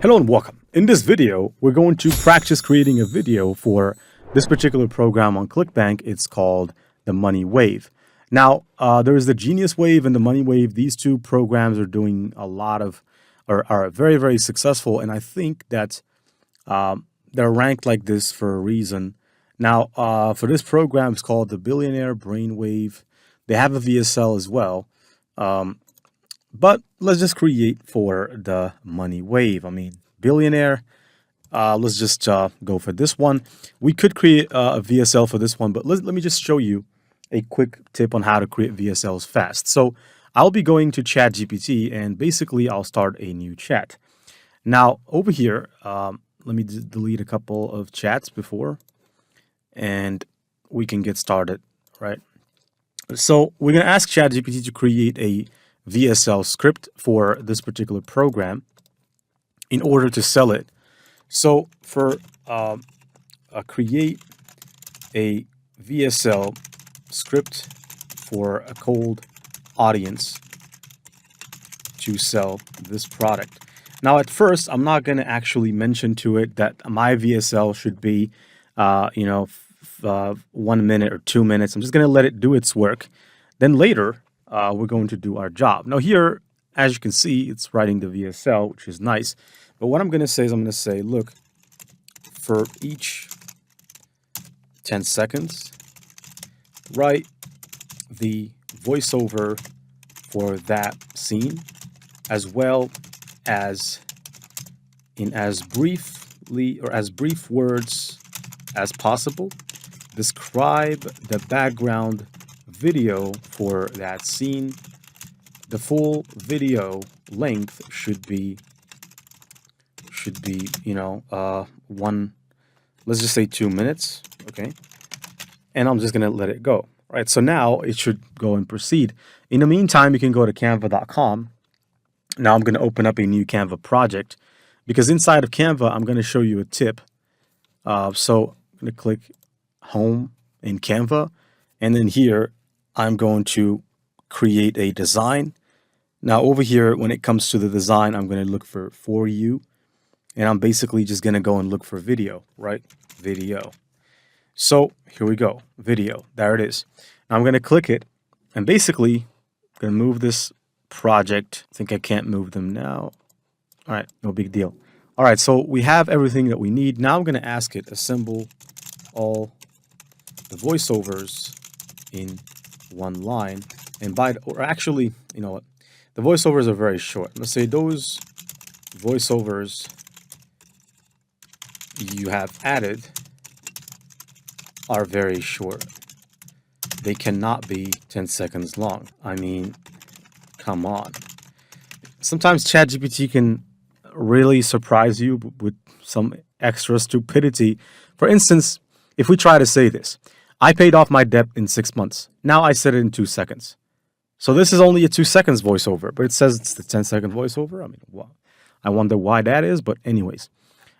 Hello and welcome. In this video, we're going to practice creating a video for this particular program on Clickbank. It's called the Money Wave. Now, there is the Genius Wave and the Money Wave. These two programs are doing a lot of, or are very, very successful. And I think that they're ranked like this for a reason. Now, for this program, it's called the Billionaire Brainwave. They have a VSL as well. But let's just create for the Money Wave. I mean, billionaire. Let's just go for this one. We could create a VSL for this one, but let me just show you a quick tip on how to create VSLs fast. So I'll be going to ChatGPT and basically I'll start a new chat. Now over here, let me delete a couple of chats before and we can get started, right? So we're going to ask ChatGPT to create a VSL script for this particular program in order to sell it. So for create a VSL script for a cold audience to sell this product. Now, at first, I'm not going to actually mention to it that my VSL should be, 1 minute or 2 minutes. I'm just going to let it do its work. Then later, we're going to do our job. Now here, as you can see, it's writing the VSL, which is nice. But what I'm going to say is I'm going to say, look, for each 10 seconds, write the voiceover for that scene, as well as in as brief words as possible. Describe the background video for that scene. The full video length should be let's just say 2 minutes, okay? And I'm just gonna let it go. Right, so now it should go and proceed. In the meantime, you can go to canva.com. Now I'm gonna open up a new Canva project because inside of Canva, I'm gonna show you a tip. So I'm gonna click home in Canva, and then here I'm going to create a design. Now over here, when it comes to the design, I'm going to look for you, and I'm basically just going to go and look for video, right? Video. So here we go, video, there it is. Now I'm going to click it, and basically I'm going to move this project. I think I can't move them now. All right, no big deal. All right, so we have everything that we need. Now I'm going to ask it, assemble all the voiceovers in one line, and actually, you know what, the voiceovers are very short. Let's say those voiceovers you have added are very short. They cannot be 10 seconds long. I mean, come on. Sometimes ChatGPT can really surprise you with some extra stupidity. For instance, if we try to say this, I paid off my debt in 6 months. Now I said it in 2 seconds. So this is only a 2 seconds voiceover, but it says it's the 10-second voiceover. I mean, wow. I wonder why that is, but anyways.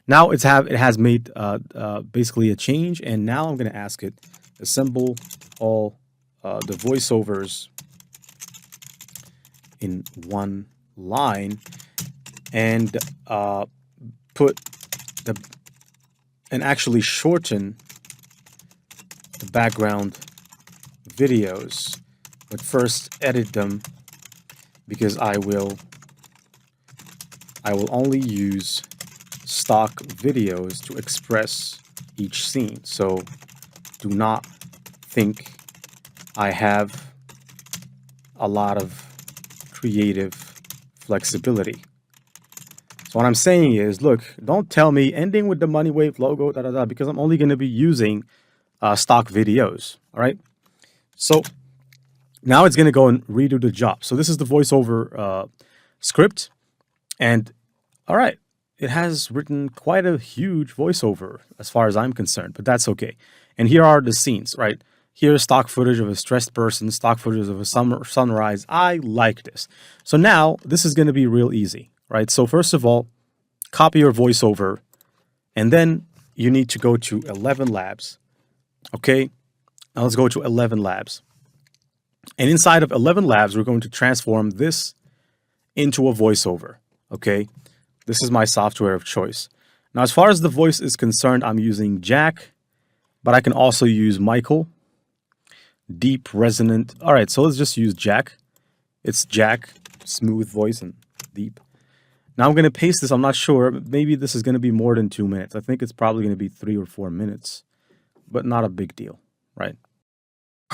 Now it has made basically a change, and now I'm going to ask it, assemble all the voiceovers in one line, and actually shorten the background videos, but first edit them because I will only use stock videos to express each scene. So do not think I have a lot of creative flexibility. So what I'm saying is, look, don't tell me ending with the Money Wave logo, because I'm only going to be using stock videos. All right. So now it's going to go and redo the job. So this is the voiceover script. And all right, it has written quite a huge voiceover as far as I'm concerned, but that's okay. And here are the scenes, right? Here's stock footage of a stressed person, stock footage of a sunrise. I like this. So now this is going to be real easy, right? So first of all, copy your voiceover, and then you need to go to 11 Labs. Okay, now let's go to 11 Labs. And inside of 11 Labs, we're going to transform this into a voiceover. Okay, This is my software of choice. Now, as far as the voice is concerned, I'm using Jack, but I can also use Michael, deep, resonant. All right, so let's just use Jack. It's Jack, smooth voice and deep. Now I'm going to paste this. I'm not sure. Maybe this is going to be more than 2 minutes. I think it's probably going to be 3 or 4 minutes, but not a big deal, right?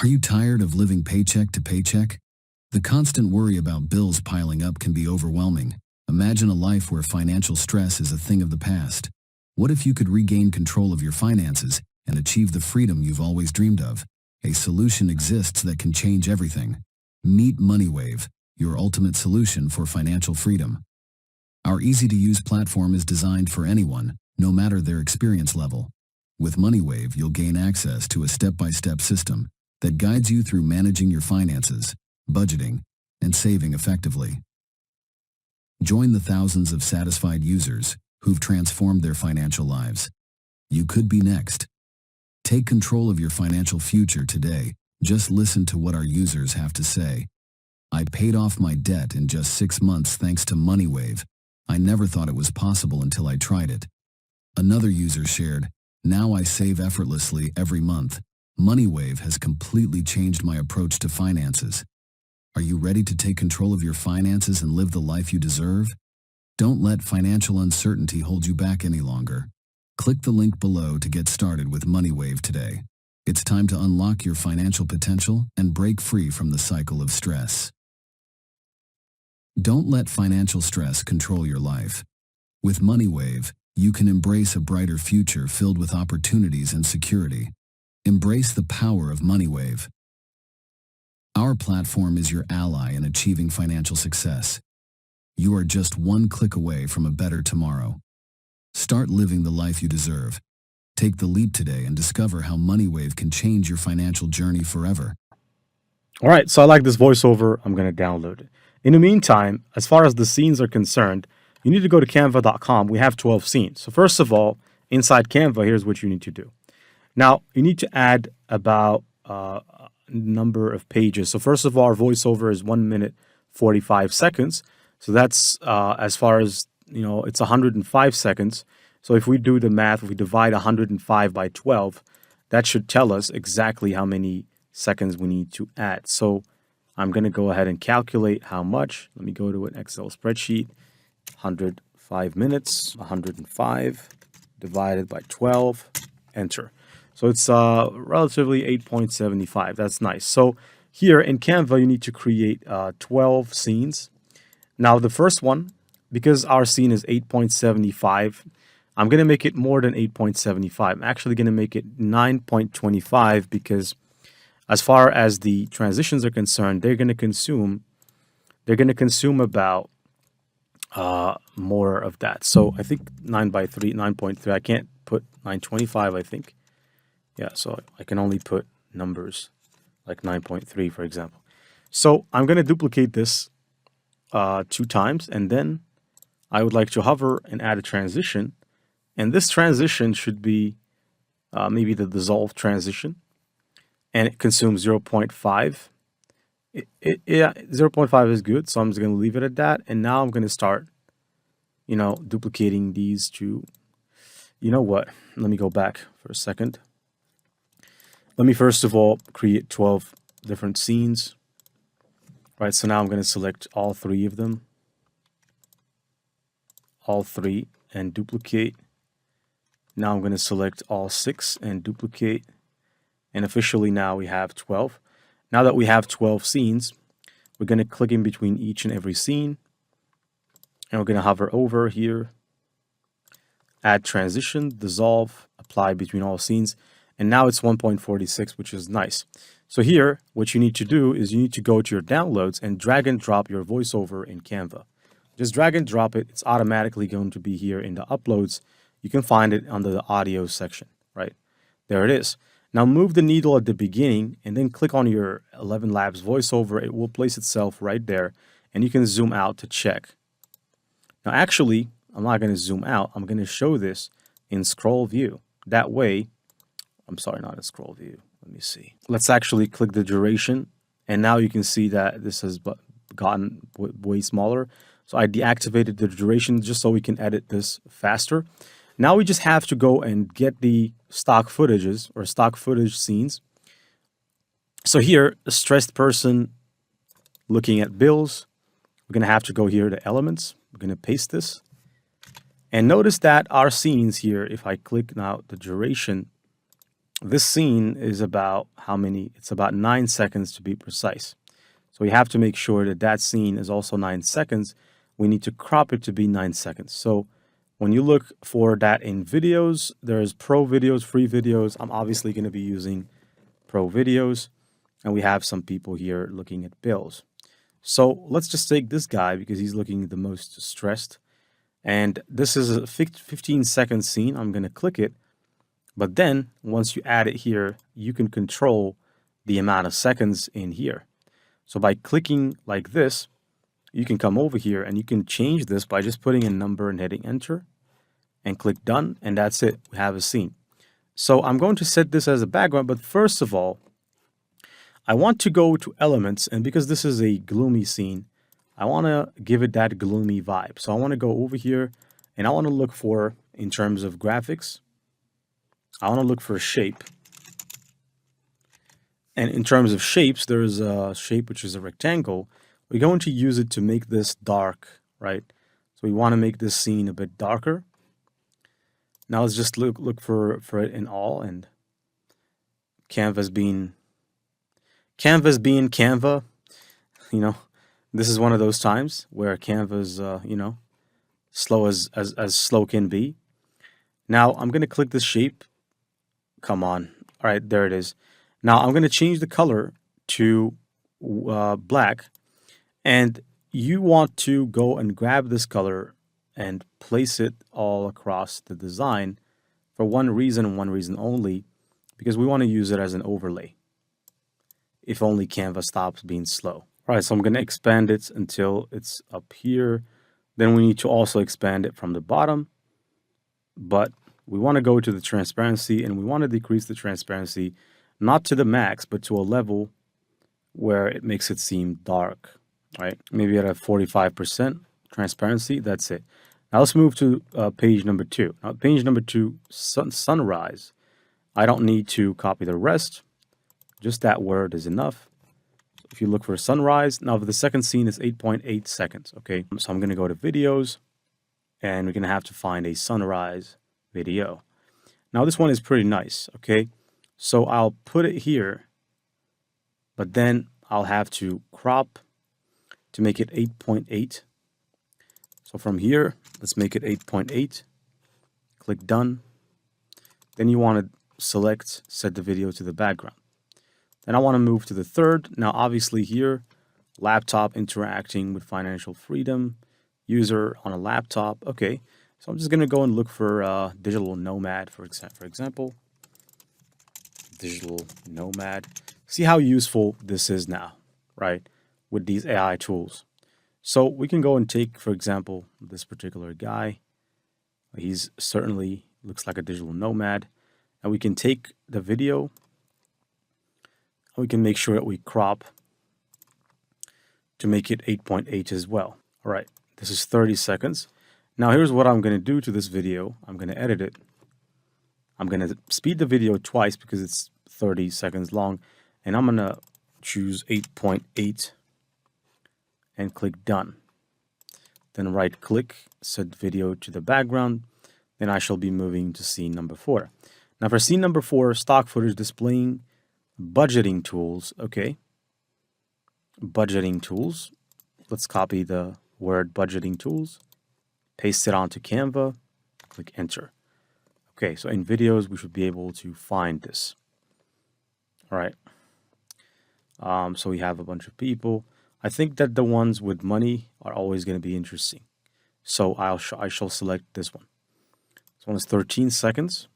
Are you tired of living paycheck to paycheck? The constant worry about bills piling up can be overwhelming. Imagine a life where financial stress is a thing of the past. What if you could regain control of your finances and achieve the freedom you've always dreamed of? A solution exists that can change everything. Meet MoneyWave, your ultimate solution for financial freedom. Our easy-to-use platform is designed for anyone, no matter their experience level. With MoneyWave, you'll gain access to a step-by-step system that guides you through managing your finances, budgeting, and saving effectively. Join the thousands of satisfied users who've transformed their financial lives. You could be next. Take control of your financial future today. Just listen to what our users have to say. I paid off my debt in just 6 months thanks to MoneyWave. I never thought it was possible until I tried it. Another user shared, now I save effortlessly every month. MoneyWave has completely changed my approach to finances. Are you ready to take control of your finances and live the life you deserve? Don't let financial uncertainty hold you back any longer. Click the link below to get started with MoneyWave today. It's time to unlock your financial potential and break free from the cycle of stress. Don't let financial stress control your life. With MoneyWave, you can embrace a brighter future filled with opportunities and security. Embrace the power of MoneyWave. Our platform is your ally in achieving financial success. You are just one click away from a better tomorrow. Start living the life you deserve. Take the leap today and discover how MoneyWave can change your financial journey forever. All right, so I like this voiceover. I'm going to download it. In the meantime, as far as the scenes are concerned, you need to go to canva.com. We have 12 scenes. So first of all, inside Canva, here's what you need to do. Now, you need to add about a number of pages. So first of all, our voiceover is 1 minute, 45 seconds. So that's as far as, it's 105 seconds. So if we do the math, if we divide 105 by 12, that should tell us exactly how many seconds we need to add. So I'm going to go ahead and calculate how much. Let me go to an Excel spreadsheet. 105 minutes, 105 divided by 12, enter. So it's relatively 8.75. That's nice. So here in Canva, you need to create 12 scenes. Now the first one, because our scene is 8.75, I'm going to make it more than 8.75. I'm actually going to make it 9.25 because as far as the transitions are concerned, they're going to consume about more of that. So I think 9.3. I can't put 925, I think. Yeah, so I can only put numbers like 9.3, for example. So I'm going to duplicate this 2 times, and then I would like to hover and add a transition. And this transition should be maybe the dissolve transition. And it consumes 0.5. Yeah, 0.5 is good, so I'm just going to leave it at that. And now I'm going to start, duplicating these two. You know what? Let me go back for a second. Let me first of all create 12 different scenes. Right, so now I'm going to select all 3 of them. All 3 and duplicate. Now I'm going to select all 6 and duplicate. And officially now we have 12. Now that we have 12 scenes, we're going to click in between each and every scene. And we're going to hover over here. Add transition, dissolve, apply between all scenes. And now it's 1.46, which is nice. So here, what you need to do is you need to go to your downloads and drag and drop your voiceover in Canva. Just drag and drop it. It's automatically going to be here in the uploads. You can find it under the audio section, right? There it is. Now move the needle at the beginning and then click on your 11 Labs voiceover. It will place itself right there and you can zoom out to check. Now actually, I'm not going to zoom out. I'm going to show this in scroll view. That way, I'm sorry, not in scroll view. Let me see. Let's actually click the duration. And now you can see that this has gotten way smaller. So I deactivated the duration just so we can edit this faster. Now we just have to go and get the stock footages or stock footage scenes. So here, a stressed person looking at bills. We're going to have to go here to elements. We're going to paste this. And notice that our scenes here, if I click now the duration, this scene is about how many? It's about 9 seconds to be precise. So we have to make sure that that scene is also 9 seconds. We need to crop it to be 9 seconds. So when you look for that in videos, there's pro videos, free videos. I'm obviously going to be using pro videos. And we have some people here looking at bills. So let's just take this guy because he's looking the most stressed. And this is a 15-second scene. I'm going to click it. But then once you add it here, you can control the amount of seconds in here. So by clicking like this, you can come over here and you can change this by just putting a number and hitting enter and click done. And that's it. We have a scene. So I'm going to set this as a background. But first of all, I want to go to elements. And because this is a gloomy scene, I want to give it that gloomy vibe. So I want to go over here and I want to look for, in terms of graphics, I want to look for a shape. And in terms of shapes, there is a shape which is a rectangle. We're going to use it to make this dark, right? So we want to make this scene a bit darker. Now let's just look for it in all, and Canva's being Canva, you know. This is one of those times where Canva's, slow as slow can be. Now I'm going to click this shape. Come on. All right, there it is. Now I'm going to change the color to black. And you want to go and grab this color and place it all across the design for one reason and one reason only, because we want to use it as an overlay. If only Canva stops being slow. All right, so I'm going to expand it until it's up here. Then we need to also expand it from the bottom. But we want to go to the transparency and we want to decrease the transparency, not to the max, but to a level where it makes it seem dark, right? Maybe at a 45% transparency, that's it. Now let's move to page number 2. Now page number 2, sunrise. I don't need to copy the rest. Just that word is enough. If you look for sunrise, now the second scene is 8.8 seconds, okay? So I'm going to go to videos, and we're going to have to find a sunrise video. Now this one is pretty nice, okay? So I'll put it here, but then I'll have to crop to make it 8.8. So from here, let's make it 8.8. Click done. Then you want to select, set the video to the background. Then I want to move to the third. Now, obviously here, laptop interacting with financial freedom, user on a laptop. Okay, so I'm just going to go and look for digital nomad, for example. Digital nomad. See how useful this is now, right, with these AI tools. So we can go and take, for example, this particular guy. He's certainly looks like a digital nomad. And we can take the video. We can make sure that we crop to make it 8.8 as well. All right, this is 30 seconds. Now here's what I'm going to do to this video. I'm going to edit it. I'm going to speed the video twice because it's 30 seconds long. And I'm going to choose 8.8 and click done. Then right click, set video to the background. Then I shall be moving to scene number 4. Now for scene number 4, stock footage displaying budgeting tools. Okay. Budgeting tools. Let's copy the word budgeting tools, paste it onto Canva, click enter. Okay, so in videos, we should be able to find this. All right. So we have a bunch of people. I think that the ones with money are always going to be interesting. So I shall select this one. This one is 13 seconds.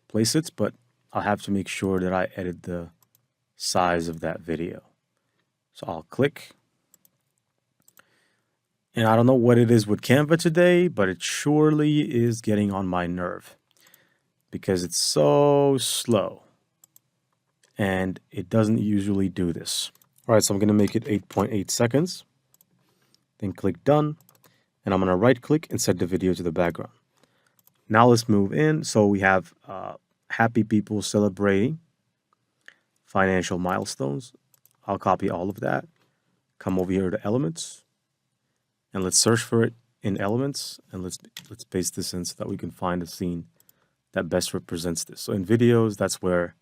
Place it, but I'll have to make sure that I edit the size of that video. So I'll click. And I don't know what it is with Canva today, but it surely is getting on my nerve because it's so slow and it doesn't usually do this. All right, so I'm going to make it 8.8 seconds. then click done, and I'm going to right click and set the video to the background. Now let's move in. So we have happy people celebrating financial milestones. I'll copy all of that, come over here to elements, and let's search for it in elements, and let's paste this in so that we can find a scene that best represents this. So in videos, that's where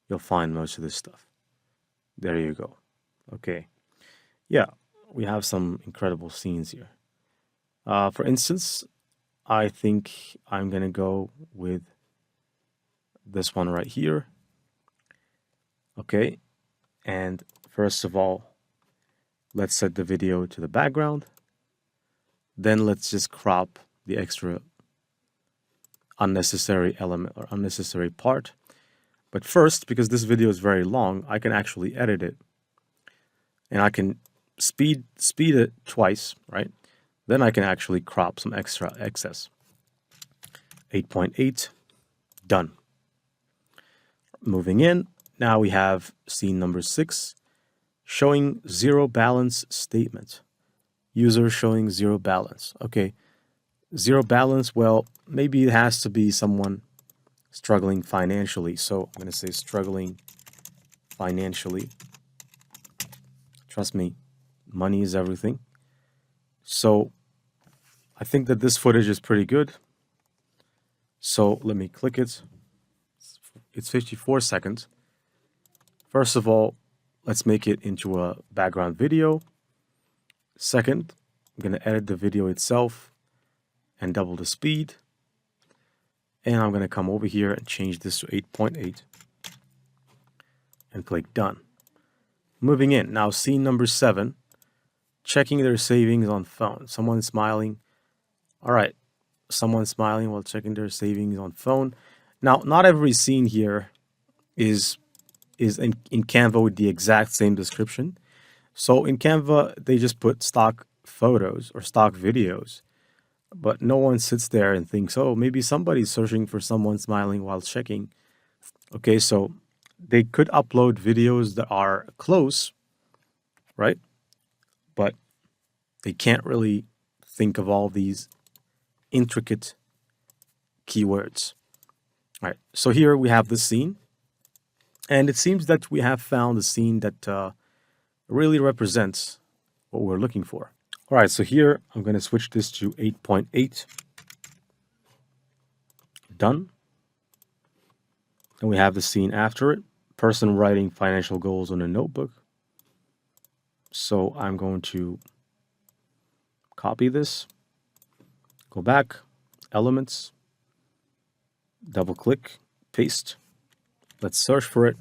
you'll find most of this stuff. There you go. Okay. Yeah, we have some incredible scenes here. For instance, I think I'm going to go with this one right here. Okay. And first of all, let's set the video to the background. Then let's just crop the extra unnecessary element or unnecessary part. But first, because this video is very long, I can actually edit it. And I can speed it twice, right? Then I can actually crop some extra excess. 8.8, done. Moving in, now we have scene number 6, showing zero balance statement. User showing zero balance. Okay, zero balance, well, maybe it has to be someone struggling financially. So I'm going to say struggling financially. Trust me, money is everything. So I think that this footage is pretty good. So let me click it. It's 54 seconds. First of all, let's make it into a background video. Second, I'm going to edit the video itself and double the speed. And I'm going to come over here and change this to 8.8 and click done. Moving in. Now, scene number 7, checking their savings on phone. Someone smiling. All right. Someone smiling while checking their savings on phone. Now, not every scene here is in Canva with the exact same description. So in Canva, they just put stock photos or stock videos. But no one sits there and thinks, oh, maybe somebody's searching for someone smiling while checking. Okay, so they could upload videos that are close, right? But they can't really think of all these intricate keywords. All right, so here we have the scene. And it seems that we have found a scene that really represents what we're looking for. All right, so here I'm going to switch this to 8.8. Done. And we have the scene after it. Person writing financial goals on a notebook. So I'm going to copy this. Go back. Elements. Double click. Paste. Let's search for it.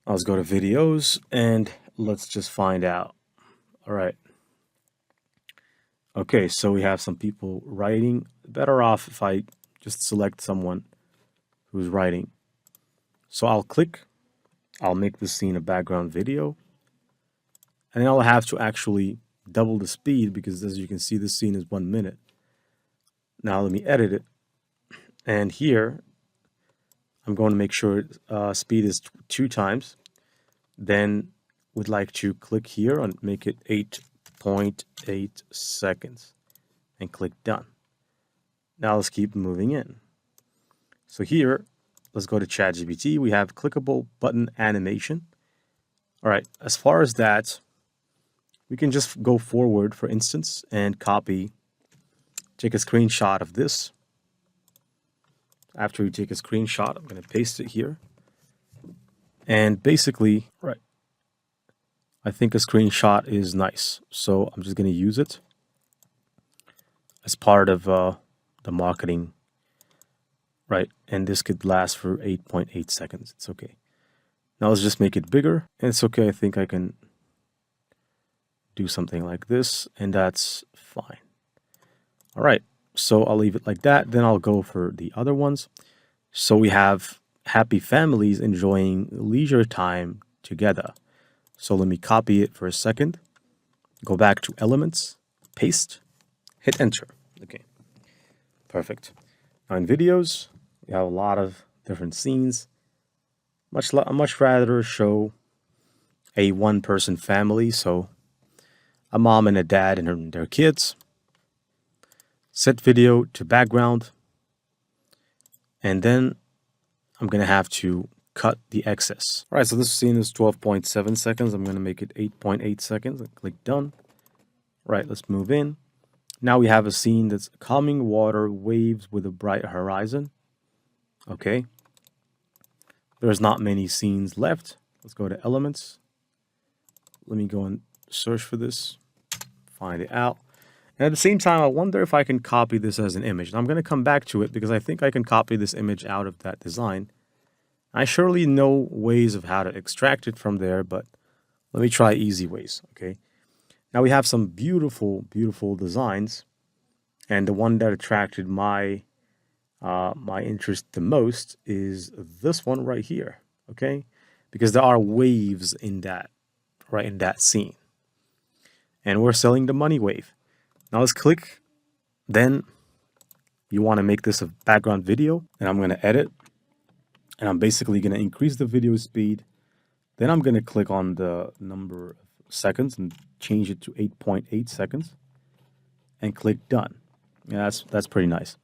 Let's go to videos and let's just find out. All right. Okay, so we have some people writing. Better off if I just select someone who's writing. So I'll click. I'll make this scene a background video. And then I'll have to actually double the speed because as you can see, this scene is 1 minute. Now let me edit it. And here, I'm going to make sure speed is 2 times. Then we'd like to click here and make it 8.8 seconds and click done. Now let's keep moving in. So here, let's go to ChatGPT. We have clickable button animation. All right, as far as that, we can just go forward, for instance, and take a screenshot of this. After we take a screenshot, I'm going to paste it here. And basically, right, I think a screenshot is nice. So I'm just going to use it as part of the marketing, right? And this could last for 8.8 seconds. It's okay. Now let's just make it bigger. And it's okay. I think I can do something like this, and that's fine. All right. So I'll leave it like that. Then I'll go for the other ones. So we have happy families enjoying leisure time together. So let me copy it for a second. Go back to elements, paste, hit enter. Okay, perfect. Now in videos, we have a lot of different scenes. Much rather show a one-person family. So a mom and a dad and their kids. Set video to background. And then I'm going to have to cut the excess. All right, so this scene is 12.7 seconds. I'm going to make it 8.8 seconds and click done. All right, let's move in. Now we have a scene that's calming water, waves with a bright horizon. Okay. There's not many scenes left. Let's go to elements. Let me go and search for this, find it out. And at the same time, I wonder if I can copy this as an image. And I'm going to come back to it because I think I can copy this image out of that design. I surely know ways of how to extract it from there, but let me try easy ways, okay? Now we have some beautiful, beautiful designs. And the one that attracted my interest the most is this one right here, okay? Because there are waves in that, right in that scene. And we're selling the money wave. Now let's click. Then you want to make this a background video. And I'm going to edit. And I'm basically going to increase the video speed. Then I'm going to click on the number of seconds and change it to 8.8 seconds. And click done. Yeah, that's pretty nice.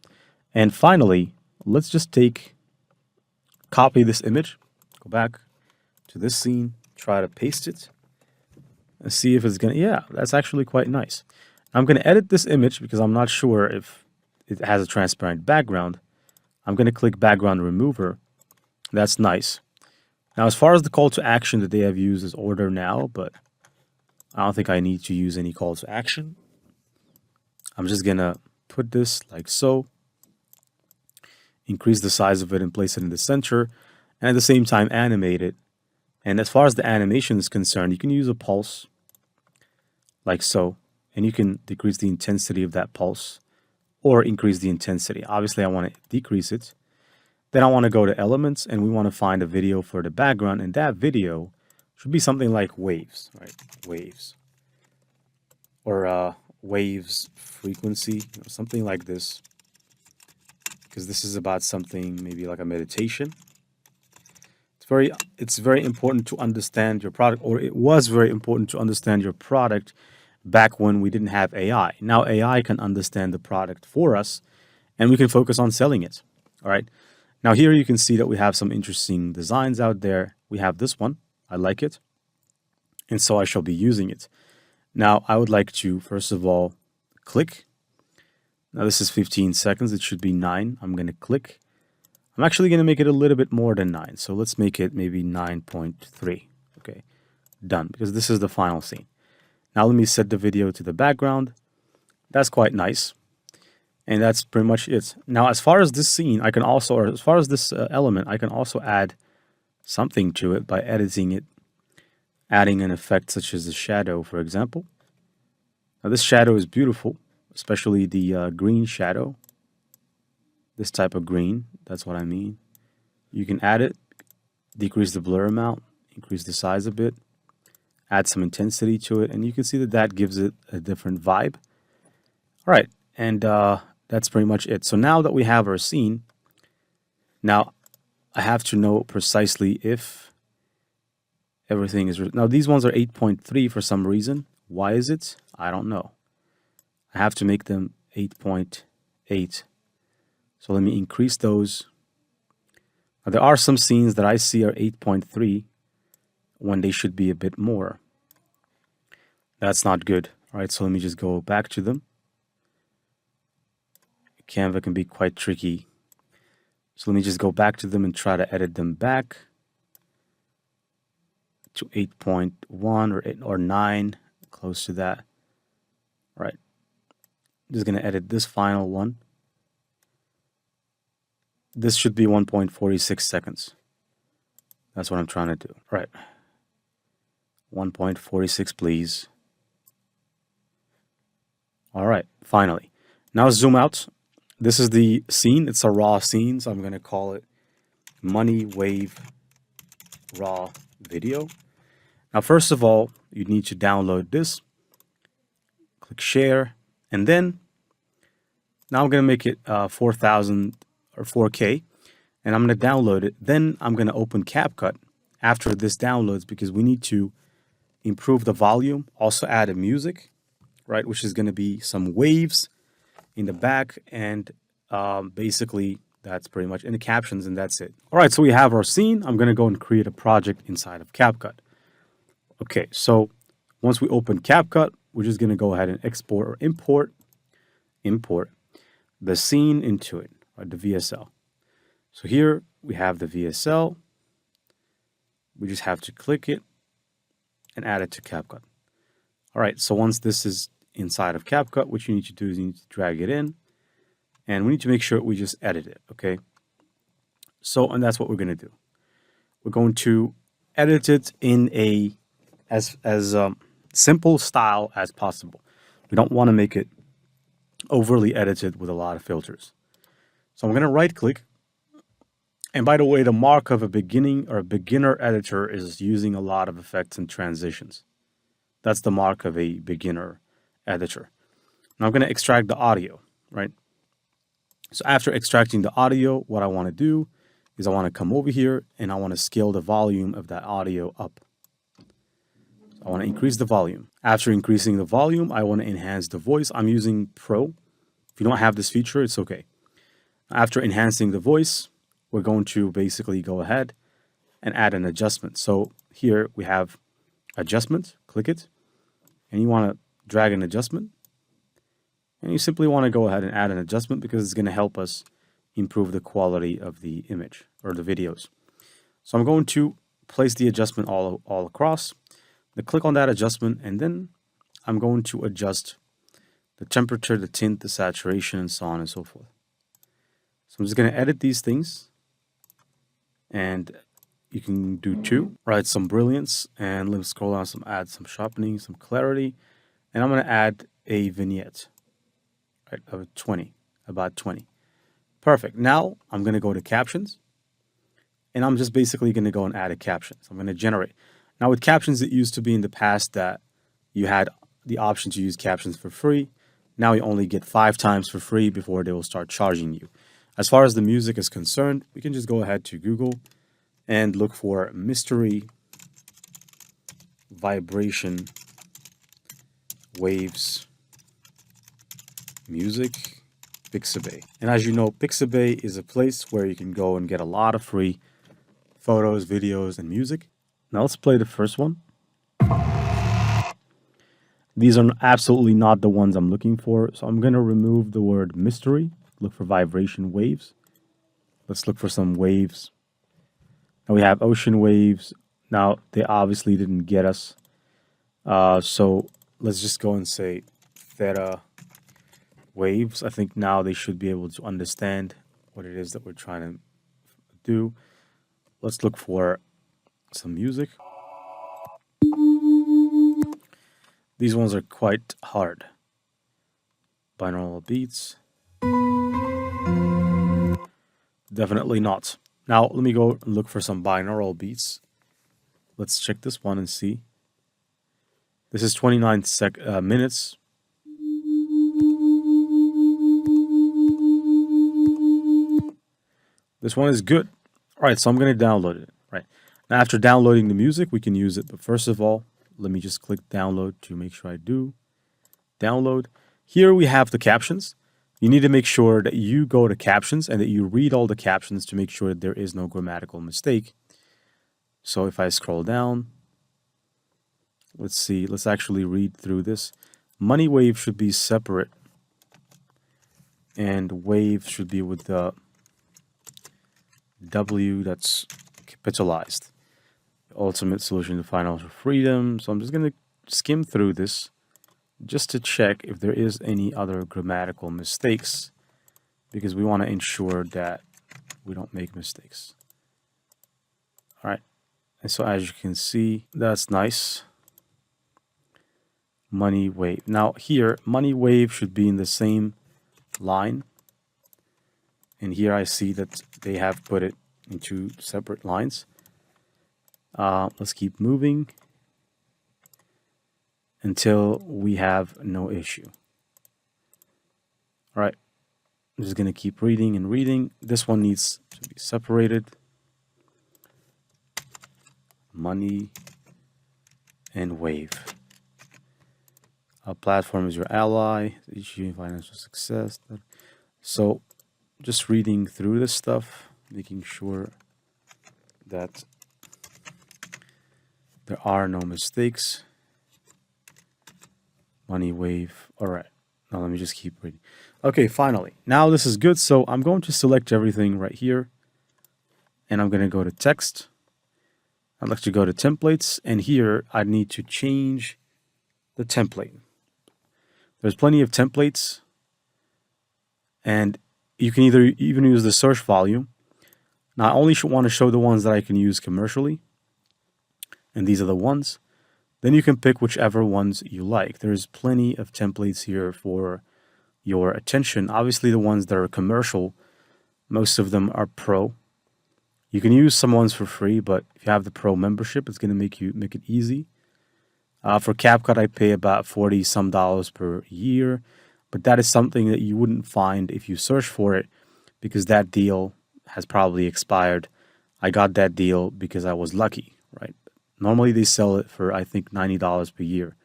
And finally, let's just copy this image, go back to this scene, try to paste it, and see if it's gonna, yeah, that's actually quite nice. I'm gonna edit this image because I'm not sure if it has a transparent background. I'm gonna click background remover. That's nice. Now, as far as the call to action that they have used is order now, but I don't think I need to use any call to action. I'm just gonna put this like so. Increase the size of it and place it in the center, and at the same time animate it. And as far as the animation is concerned, you can use a pulse like so, and you can decrease the intensity of that pulse or increase the intensity. Obviously, I want to decrease it. Then I want to go to elements, and we want to find a video for the background, and that video should be something like waves, right? Waves. Or waves frequency, something like this. Because this is about something maybe like a meditation. It's very important to understand your product, or it was very important to understand your product back when we didn't have AI. Now AI can understand the product for us, and we can focus on selling it. All right. Now here you can see that we have some interesting designs out there. We have this one. I like it. And so I shall be using it. Now I would like to, first of all, click. Now this is 15 seconds. It should be 9. I'm going to click. I'm actually going to make it a little bit more than 9. So let's make it maybe 9.3. Okay, done. Because this is the final scene. Now let me set the video to the background. That's quite nice. And that's pretty much it. Now as far as this scene, I can also, or as far as this element, I can also add something to it by editing it. Adding an effect such as a shadow, for example. Now this shadow is beautiful. Especially the green shadow. This type of green, that's what I mean. You can add it, decrease the blur amount, increase the size a bit, add some intensity to it, and you can see that that gives it a different vibe. All right, and that's pretty much it. So now that we have our scene, now I have to know precisely if everything is... Now these ones are 8.3 for some reason. Why is it? I don't know. I have to make them 8.8. So let me increase those. Now, there are some scenes that I see are 8.3 when they should be a bit more. That's not good. All right, so let me just go back to them. Canva can be quite tricky. So let me just go back to them and try to edit them back to 8.1 or 8 or 9, close to that. All right. Just going to edit this final one. This should be 1.46 seconds. That's what I'm trying to do. All right. 1.46, please. All right, finally. Now zoom out. This is the scene. It's a raw scene, so I'm going to call it Money Wave Raw Video. Now, first of all, you need to download this. Click share. And then, now I'm going to make it 4,000 or 4K. And I'm going to download it. Then I'm going to open CapCut after this downloads because we need to improve the volume. Also add a music. right? Which is going to be some waves in the back, and basically that's pretty much in the captions, and that's it. All right, so we have our scene. I'm going to go and create a project inside of CapCut. Okay, so once we open CapCut, we're just going to go ahead and export or import the scene into it, right, the VSL. So here we have the VSL. We just have to click it and add it to CapCut. All right, so once this is inside of CapCut, what you need to do is you need to drag it in, and we need to make sure we just edit it, okay? So, and that's what we're going to do. We're going to edit it in a as simple style as possible. We don't want to make it overly edited with a lot of filters. So I'm going to right click. And by the way, the mark of a beginner editor is using a lot of effects and transitions. That's the mark of a beginner editor. Now I'm going to extract the audio, right? So after extracting the audio, what I want to do is I want to come over here and I want to scale the volume of that audio up. I want to increase the volume. After increasing the volume, I want to enhance the voice. I'm using Pro. If you don't have this feature, it's okay. After enhancing the voice, we're going to basically go ahead and add an adjustment. So here we have adjustment, click it, and you want to drag an adjustment. And you simply want to go ahead and add an adjustment because it's going to help us improve the quality of the image or the videos. So I'm going to place the adjustment all across. I click on that adjustment, and then I'm going to adjust the temperature, the tint, the saturation, and so on and so forth. So I'm just going to edit these things, and you can do two, right? Some brilliance, and let's scroll down, add some sharpening, some clarity, and I'm going to add a vignette, right, of 20, about 20. Perfect. Now I'm going to go to captions, and I'm just basically going to go and add a caption. So I'm going to generate. Now with captions, it used to be in the past that you had the option to use captions for free. Now you only get 5 times for free before they will start charging you. As far as the music is concerned, we can just go ahead to Google and look for mystery vibration waves music Pixabay. And as you know, Pixabay is a place where you can go and get a lot of free photos, videos, and music. Now let's play the first one. These are absolutely not the ones I'm looking for. So I'm going to remove the word mystery. Look for vibration waves. Let's look for some waves. Now we have ocean waves. Now they obviously didn't get us. So let's just go and say theta waves. I think now they should be able to understand what it is that we're trying to do. Let's look for some music. These ones are quite hard. Binaural beats. Definitely not. Now let me go and look for some binaural beats. Let's check this one and see. This is 29 minutes. This one is good. All right, so I'm going to download it. Right. Now, after downloading the music, we can use it. But first of all, let me just click download to make sure I do. Download. Here we have the captions. You need to make sure that you go to captions and that you read all the captions to make sure that there is no grammatical mistake. So if I scroll down, let's see, let's actually read through this. Money wave should be separate, and wave should be with the W that's capitalized. Ultimate solution to financial freedom. So I'm just going to skim through this just to check if there is any other grammatical mistakes, because we want to ensure that we don't make mistakes. All right. And so as you can see, that's nice. Money wave. Now here, money wave should be in the same line. And here I see that they have put it into separate lines. Let's keep moving until we have no issue. All right. I'm just going to keep reading and reading. This one needs to be separated. Money and wave. A platform is your ally, achieving financial success. So just reading through this stuff, making sure that there are no mistakes. Money wave. All right. Now let me just keep reading. Okay, finally. Now this is good. So I'm going to select everything right here. And I'm going to go to text. I'd like to go to templates. And here I need to change the template. There's plenty of templates. And you can either even use the search volume. Now I only want to show the ones that I can use commercially. And these are the ones. Then you can pick whichever ones you like. There's plenty of templates here for your attention. Obviously, the ones that are commercial, most of them are pro. You can use some ones for free, but if you have the pro membership, it's going to make it easy. For CapCut, I pay about $40 some per year, but that is something that you wouldn't find if you search for it because that deal has probably expired. I got that deal because I was lucky, right? Normally they sell it for, I think, $90 per year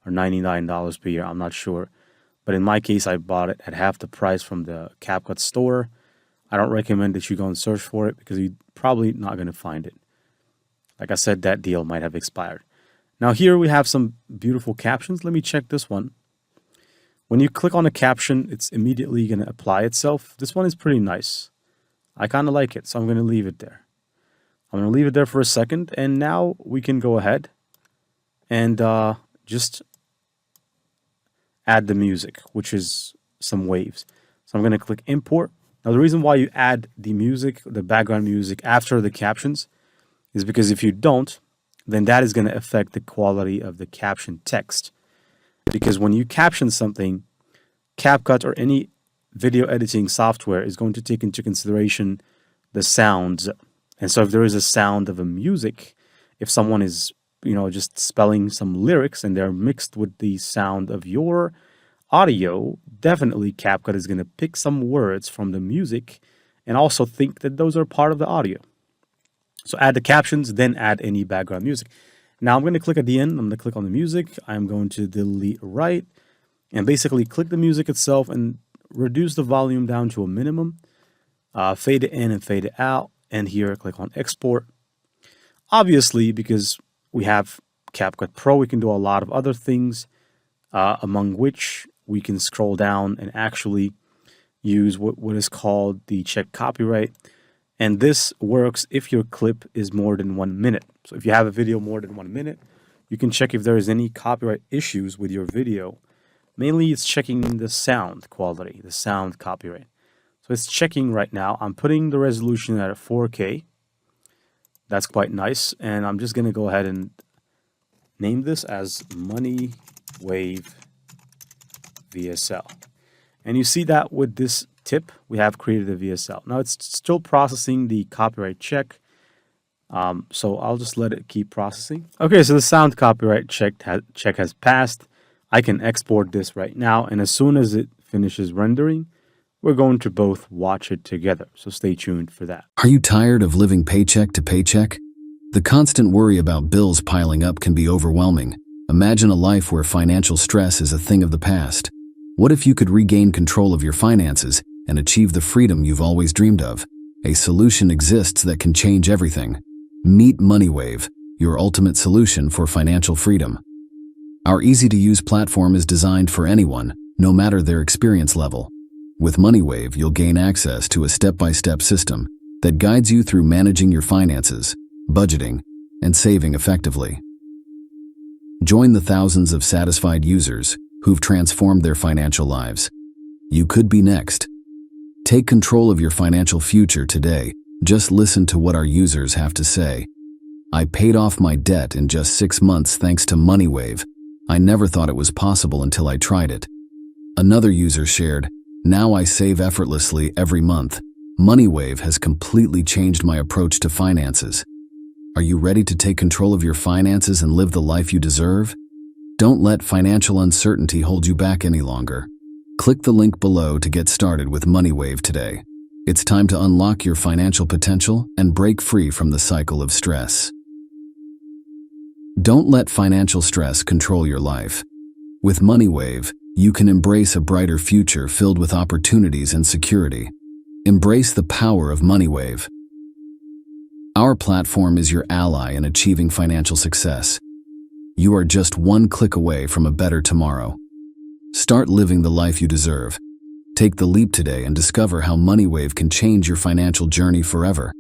or $99 per year. I'm not sure. But in my case, I bought it at half the price from the CapCut store. I don't recommend that you go and search for it because you're probably not going to find it. Like I said, that deal might have expired. Now here we have some beautiful captions. Let me check this one. When you click on a caption, it's immediately going to apply itself. This one is pretty nice. I kind of like it, so I'm going to leave it there. I'm going to leave it there for a second, and now we can go ahead and just add the music, which is some waves. So I'm going to click import. Now the reason why you add the music, the background music after the captions is because if you don't, then that is going to affect the quality of the caption text. Because when you caption something, CapCut or any video editing software is going to take into consideration the sounds. And so if there is a sound of a music, if someone is, just spelling some lyrics and they're mixed with the sound of your audio, definitely CapCut is going to pick some words from the music and also think that those are part of the audio. So add the captions, then add any background music. Now I'm going to click at the end. I'm going to click on the music. I'm going to delete right and basically click the music itself and reduce the volume down to a minimum. Fade it in and fade it out. And here, click on export. Obviously, because we have CapCut Pro, we can do a lot of other things, among which we can scroll down and actually use what is called the check copyright. And this works if your clip is more than 1 minute. So if you have a video more than 1 minute, you can check if there is any copyright issues with your video. Mainly, it's checking the sound quality, the sound copyright. So it's checking right now. I'm putting the resolution at 4K. That's quite nice. And I'm just going to go ahead and name this as Money Wave VSL. And you see that with this tip, we have created a VSL. Now it's still processing the copyright check. So I'll just let it keep processing. Okay, so the sound copyright check has passed. I can export this right now. And as soon as it finishes rendering, we're going to both watch it together, so stay tuned for that. Are you tired of living paycheck to paycheck? The constant worry about bills piling up can be overwhelming. Imagine a life where financial stress is a thing of the past. What if you could regain control of your finances and achieve the freedom you've always dreamed of? A solution exists that can change everything. Meet MoneyWave, your ultimate solution for financial freedom. Our easy-to-use platform is designed for anyone, no matter their experience level. With MoneyWave, you'll gain access to a step-by-step system that guides you through managing your finances, budgeting, and saving effectively. Join the thousands of satisfied users who've transformed their financial lives. You could be next. Take control of your financial future today. Just listen to what our users have to say. I paid off my debt in just 6 months thanks to MoneyWave. I never thought it was possible until I tried it. Another user shared, "Now I save effortlessly every month. MoneyWave has completely changed my approach to finances." Are you ready to take control of your finances and live the life you deserve? Don't let financial uncertainty hold you back any longer. Click the link below to get started with MoneyWave today. It's time to unlock your financial potential and break free from the cycle of stress. Don't let financial stress control your life. With MoneyWave, you can embrace a brighter future filled with opportunities and security. Embrace the power of MoneyWave. Our platform is your ally in achieving financial success. You are just one click away from a better tomorrow. Start living the life you deserve. Take the leap today and discover how MoneyWave can change your financial journey forever.